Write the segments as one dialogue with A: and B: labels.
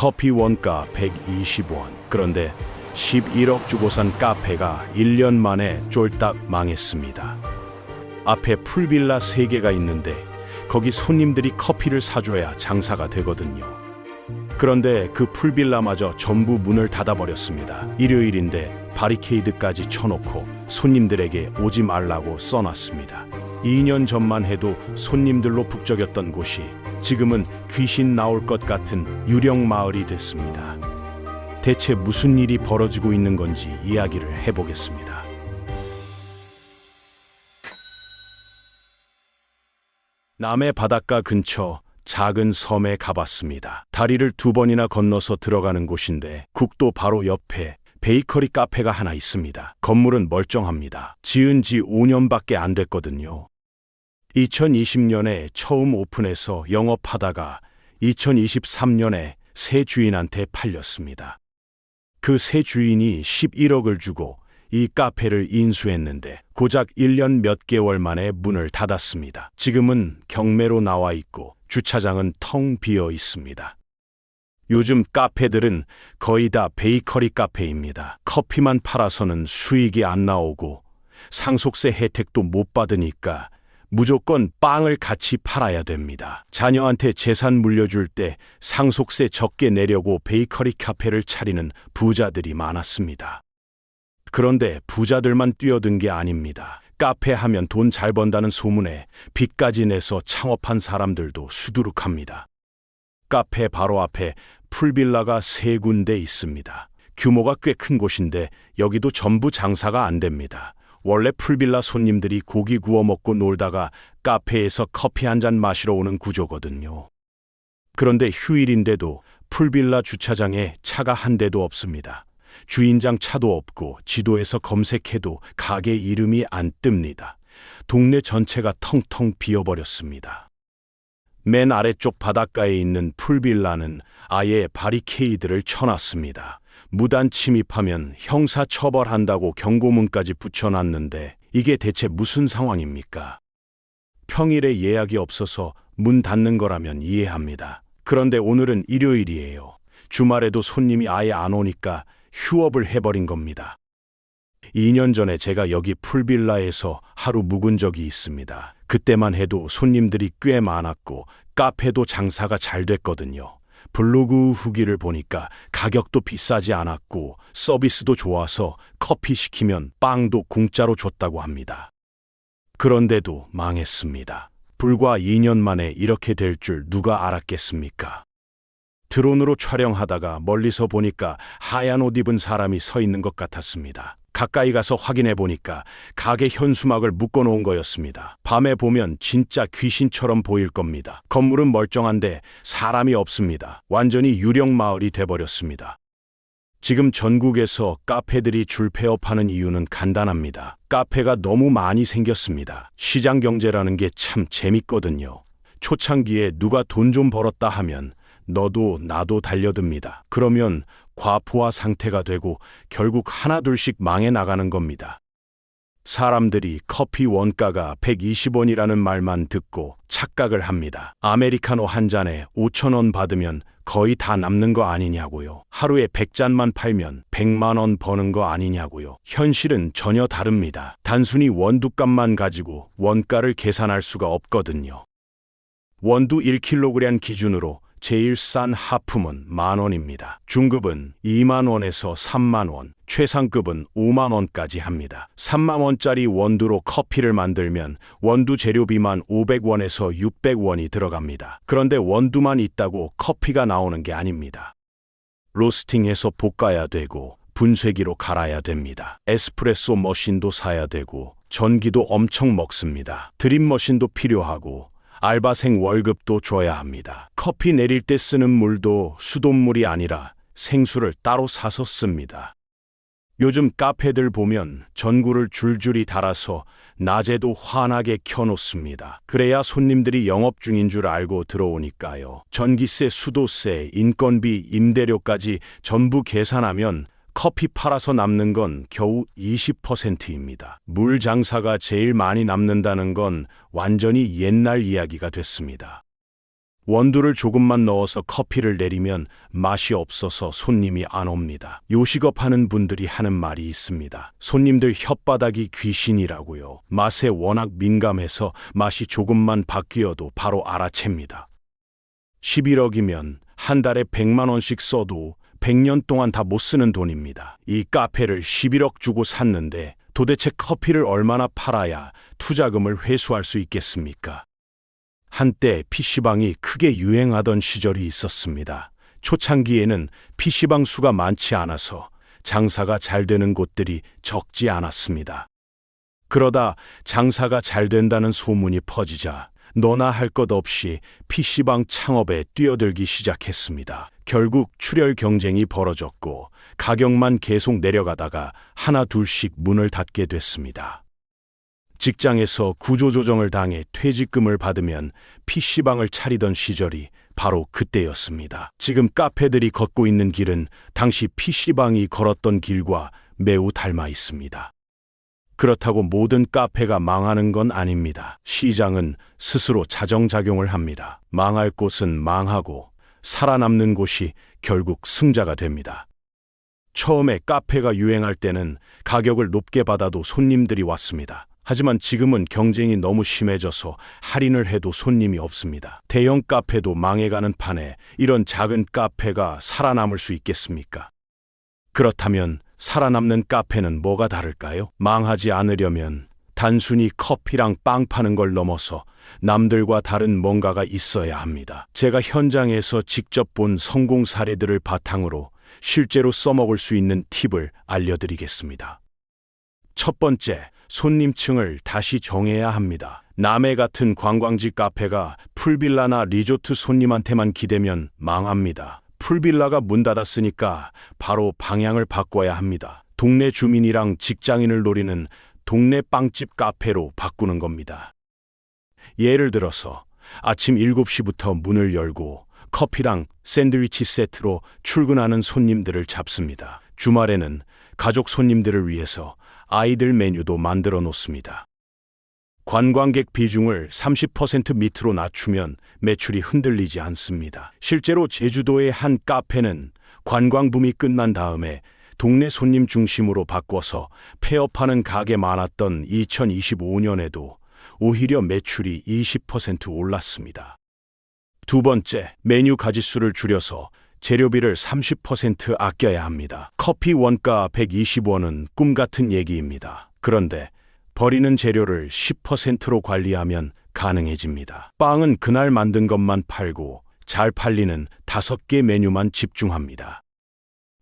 A: 커피 원가 120원. 그런데 11억 주고 산 카페가 1년 만에 쫄딱 망했습니다. 앞에 풀빌라 3개가 있는데 거기 손님들이 커피를 사줘야 장사가 되거든요. 그런데 그 풀빌라마저 전부 문을 닫아버렸습니다. 일요일인데 바리케이드까지 쳐놓고 손님들에게 오지 말라고 써놨습니다. 2년 전만 해도 손님들로 북적였던 곳이 지금은 귀신 나올 것 같은 유령 마을이 됐습니다. 대체 무슨 일이 벌어지고 있는 건지 이야기를 해보겠습니다. 남해 바닷가 근처 작은 섬에 가봤습니다. 다리를 2번이나 건너서 들어가는 곳인데 국도 바로 옆에 베이커리 카페가 하나 있습니다. 건물은 멀쩡합니다. 지은 지 5년밖에 안 됐거든요. 2020년에 처음 오픈해서 영업하다가 2023년에 새 주인한테 팔렸습니다. 그 새 주인이 11억을 주고 이 카페를 인수했는데 고작 1년 몇 개월 만에 문을 닫았습니다. 지금은 경매로 나와 있고 주차장은 텅 비어 있습니다. 요즘 카페들은 거의 다 베이커리 카페입니다. 커피만 팔아서는 수익이 안 나오고 상속세 혜택도 못 받으니까 무조건 빵을 같이 팔아야 됩니다. 자녀한테 재산 물려줄 때 상속세 적게 내려고 베이커리 카페를 차리는 부자들이 많았습니다. 그런데 부자들만 뛰어든 게 아닙니다. 카페 하면 돈 잘 번다는 소문에 빚까지 내서 창업한 사람들도 수두룩합니다. 카페 바로 앞에 풀빌라가 3군데 있습니다. 규모가 꽤 큰 곳인데 여기도 전부 장사가 안 됩니다. 원래 풀빌라 손님들이 고기 구워 먹고 놀다가 카페에서 커피 한 잔 마시러 오는 구조거든요. 그런데 휴일인데도 풀빌라 주차장에 차가 한 대도 없습니다. 주인장 차도 없고 지도에서 검색해도 가게 이름이 안 뜹니다. 동네 전체가 텅텅 비어버렸습니다. 맨 아래쪽 바닷가에 있는 풀빌라는 아예 바리케이드를 쳐놨습니다. 무단 침입하면 형사 처벌한다고 경고문까지 붙여놨는데 이게 대체 무슨 상황입니까? 평일에 예약이 없어서 문 닫는 거라면 이해합니다. 그런데 오늘은 일요일이에요. 주말에도 손님이 아예 안 오니까 휴업을 해버린 겁니다. 2년 전에 제가 여기 풀빌라에서 하루 묵은 적이 있습니다. 그때만 해도 손님들이 꽤 많았고 카페도 장사가 잘 됐거든요. 블로그 후기를 보니까 가격도 비싸지 않았고 서비스도 좋아서 커피 시키면 빵도 공짜로 줬다고 합니다. 그런데도 망했습니다. 불과 2년 만에 이렇게 될 줄 누가 알았겠습니까? 드론으로 촬영하다가 멀리서 보니까 하얀 옷 입은 사람이 서 있는 것 같았습니다. 가까이 가서 확인해 보니까 가게 현수막을 묶어놓은 거였습니다. 밤에 보면 진짜 귀신처럼 보일 겁니다. 건물은 멀쩡한데 사람이 없습니다. 완전히 유령 마을이 돼버렸습니다. 지금 전국에서 카페들이 줄 폐업하는 이유는 간단합니다. 카페가 너무 많이 생겼습니다. 시장 경제라는 게 참 재밌거든요. 초창기에 누가 돈 좀 벌었다 하면 너도 나도 달려듭니다. 그러면 과포화 상태가 되고 결국 하나둘씩 망해 나가는 겁니다. 사람들이 커피 원가가 120원이라는 말만 듣고 착각을 합니다. 아메리카노 한 잔에 5,000원 받으면 거의 다 남는 거 아니냐고요. 하루에 100잔만 팔면 100만 원 버는 거 아니냐고요. 현실은 전혀 다릅니다. 단순히 원두값만 가지고 원가를 계산할 수가 없거든요. 원두 1kg 기준으로 제일 싼 하품은 10,000원입니다. 중급은 20,000원에서 30,000원, 최상급은 50,000원까지 합니다. 30,000원짜리 원두로 커피를 만들면 원두 재료비만 500원에서 600원이 들어갑니다. 그런데 원두만 있다고 커피가 나오는 게 아닙니다. 로스팅해서 볶아야 되고 분쇄기로 갈아야 됩니다. 에스프레소 머신도 사야 되고 전기도 엄청 먹습니다. 드립머신도 필요하고 알바생 월급도 줘야 합니다. 커피 내릴 때 쓰는 물도 수돗물이 아니라 생수를 따로 사서 씁니다. 요즘 카페들 보면 전구를 줄줄이 달아서 낮에도 환하게 켜놓습니다. 그래야 손님들이 영업 중인 줄 알고 들어오니까요. 전기세, 수도세, 인건비, 임대료까지 전부 계산하면 커피 팔아서 남는 건 겨우 20%입니다. 물 장사가 제일 많이 남는다는 건 완전히 옛날 이야기가 됐습니다. 원두를 조금만 넣어서 커피를 내리면 맛이 없어서 손님이 안 옵니다. 요식업 하는 분들이 하는 말이 있습니다. 손님들 혓바닥이 귀신이라고요. 맛에 워낙 민감해서 맛이 조금만 바뀌어도 바로 알아챕니다. 11억이면 한 달에 100만 원씩 써도 100년 동안 다 못 쓰는 돈입니다. 이 카페를 11억 주고 샀는데 도대체 커피를 얼마나 팔아야 투자금을 회수할 수 있겠습니까? 한때 PC방이 크게 유행하던 시절이 있었습니다. 초창기에는 PC방 수가 많지 않아서 장사가 잘 되는 곳들이 적지 않았습니다. 그러다 장사가 잘 된다는 소문이 퍼지자 너나 할 것 없이 PC방 창업에 뛰어들기 시작했습니다. 결국 출혈 경쟁이 벌어졌고 가격만 계속 내려가다가 하나 둘씩 문을 닫게 됐습니다. 직장에서 구조조정을 당해 퇴직금을 받으면 PC방을 차리던 시절이 바로 그때였습니다. 지금 카페들이 걷고 있는 길은 당시 PC방이 걸었던 길과 매우 닮아 있습니다. 그렇다고 모든 카페가 망하는 건 아닙니다. 시장은 스스로 자정작용을 합니다. 망할 곳은 망하고 살아남는 곳이 결국 승자가 됩니다. 처음에 카페가 유행할 때는 가격을 높게 받아도 손님들이 왔습니다. 하지만 지금은 경쟁이 너무 심해져서 할인을 해도 손님이 없습니다. 대형 카페도 망해가는 판에 이런 작은 카페가 살아남을 수 있겠습니까? 그렇다면 살아남는 카페는 뭐가 다를까요? 망하지 않으려면 단순히 커피랑 빵 파는 걸 넘어서 남들과 다른 뭔가가 있어야 합니다. 제가 현장에서 직접 본 성공 사례들을 바탕으로 실제로 써먹을 수 있는 팁을 알려드리겠습니다. 첫 번째, 손님층을 다시 정해야 합니다. 남해 같은 관광지 카페가 풀빌라나 리조트 손님한테만 기대면 망합니다. 풀빌라가 문 닫았으니까 바로 방향을 바꿔야 합니다. 동네 주민이랑 직장인을 노리는 동네 빵집 카페로 바꾸는 겁니다. 예를 들어서 아침 7시부터 문을 열고 커피랑 샌드위치 세트로 출근하는 손님들을 잡습니다. 주말에는 가족 손님들을 위해서 아이들 메뉴도 만들어 놓습니다. 관광객 비중을 30% 밑으로 낮추면 매출이 흔들리지 않습니다. 실제로 제주도의 한 카페는 관광붐이 끝난 다음에 동네 손님 중심으로 바꿔서 폐업하는 가게 많았던 2025년에도 오히려 매출이 20% 올랐습니다. 두 번째, 메뉴 가짓수를 줄여서 재료비를 30% 아껴야 합니다. 커피 원가 120원은 꿈 같은 얘기입니다. 그런데 버리는 재료를 10%로 관리하면 가능해집니다. 빵은 그날 만든 것만 팔고 잘 팔리는 5개 메뉴만 집중합니다.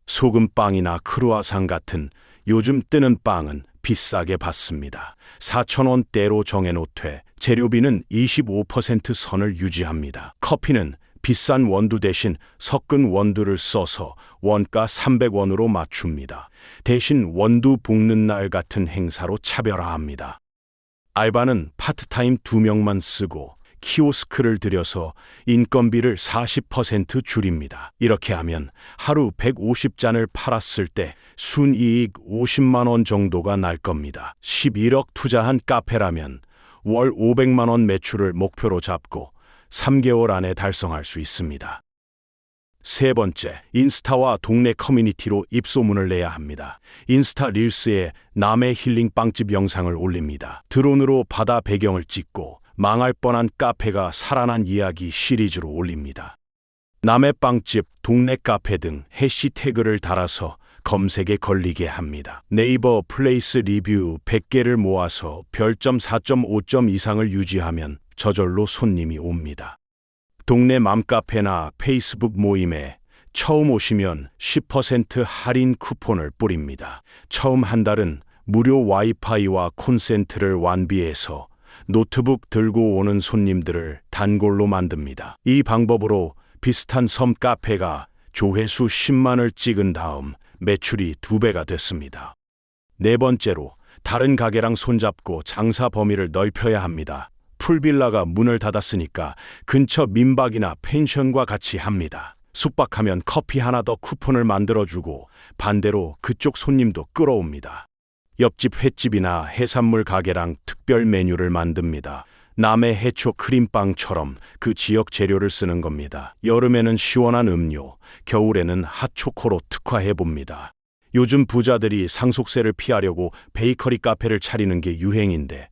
A: 소금빵이나 크루아상 같은 요즘 뜨는 빵은 비싸게 받습니다. 4,000원대로 정해놓되 재료비는 25% 선을 유지합니다. 커피는 비싼 원두 대신 섞은 원두를 써서 원가 300원으로 맞춥니다. 대신 원두 볶는 날 같은 행사로 차별화합니다. 알바는 파트타임 2명만 쓰고 키오스크를 들여서 인건비를 40% 줄입니다. 이렇게 하면 하루 150잔을 팔았을 때 순이익 50만 원 정도가 날 겁니다. 11억 투자한 카페라면 월 500만 원 매출을 목표로 잡고 3개월 안에 달성할 수 있습니다. 세 번째, 인스타와 동네 커뮤니티로 입소문을 내야 합니다. 인스타 릴스에 남해 힐링 빵집 영상을 올립니다. 드론으로 바다 배경을 찍고 망할 뻔한 카페가 살아난 이야기 시리즈로 올립니다. 남해 빵집, 동네 카페 등 해시태그를 달아서 검색에 걸리게 합니다. 네이버 플레이스 리뷰 100개를 모아서 별점 4.5점 이상을 유지하면 저절로 손님이 옵니다. 동네 맘카페나 페이스북 모임에 처음 오시면 10% 할인 쿠폰을 뿌립니다. 처음 한 달은 무료 와이파이와 콘센트를 완비해서 노트북 들고 오는 손님들을 단골로 만듭니다. 이 방법으로 비슷한 섬 카페가 조회수 10만을 찍은 다음 매출이 2배가 됐습니다. 네 번째로, 다른 가게랑 손잡고 장사 범위를 넓혀야 합니다. 풀빌라가 문을 닫았으니까 근처 민박이나 펜션과 같이 합니다. 숙박하면 커피 하나 더 쿠폰을 만들어주고 반대로 그쪽 손님도 끌어옵니다. 옆집 횟집이나 해산물 가게랑 특별 메뉴를 만듭니다. 남해 해초 크림빵처럼 그 지역 재료를 쓰는 겁니다. 여름에는 시원한 음료, 겨울에는 핫초코로 특화해 봅니다. 요즘 부자들이 상속세를 피하려고 베이커리 카페를 차리는 게 유행인데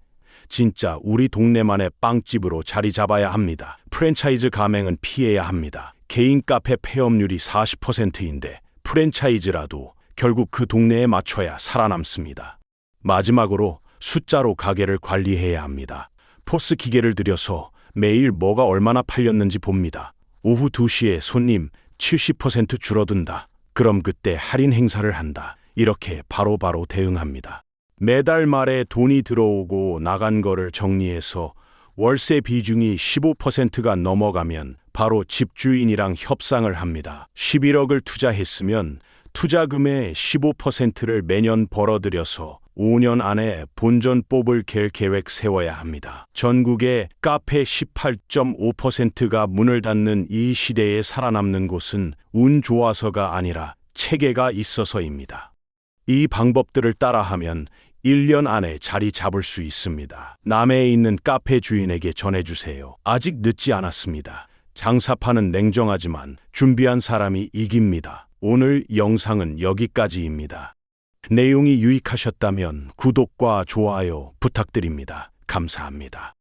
A: 진짜 우리 동네만의 빵집으로 자리 잡아야 합니다. 프랜차이즈 가맹은 피해야 합니다. 개인 카페 폐업률이 40%인데 프랜차이즈라도 결국 그 동네에 맞춰야 살아남습니다. 마지막으로 숫자로 가게를 관리해야 합니다. 포스 기계를 들여서 매일 뭐가 얼마나 팔렸는지 봅니다. 오후 2시에 손님 70% 줄어든다. 그럼 그때 할인 행사를 한다. 이렇게 바로바로 대응합니다. 매달 말에 돈이 들어오고 나간 거를 정리해서 월세 비중이 15%가 넘어가면 바로 집주인이랑 협상을 합니다. 11억을 투자했으면 투자금의 15%를 매년 벌어들여서 5년 안에 본전 뽑을 계획 세워야 합니다. 전국의 카페 18.5%가 문을 닫는 이 시대에 살아남는 곳은 운 좋아서가 아니라 체계가 있어서입니다. 이 방법들을 따라하면 1년 안에 자리 잡을 수 있습니다. 남해에 있는 카페 주인에게 전해주세요. 아직 늦지 않았습니다. 장사파는 냉정하지만 준비한 사람이 이깁니다. 오늘 영상은 여기까지입니다. 내용이 유익하셨다면 구독과 좋아요 부탁드립니다. 감사합니다.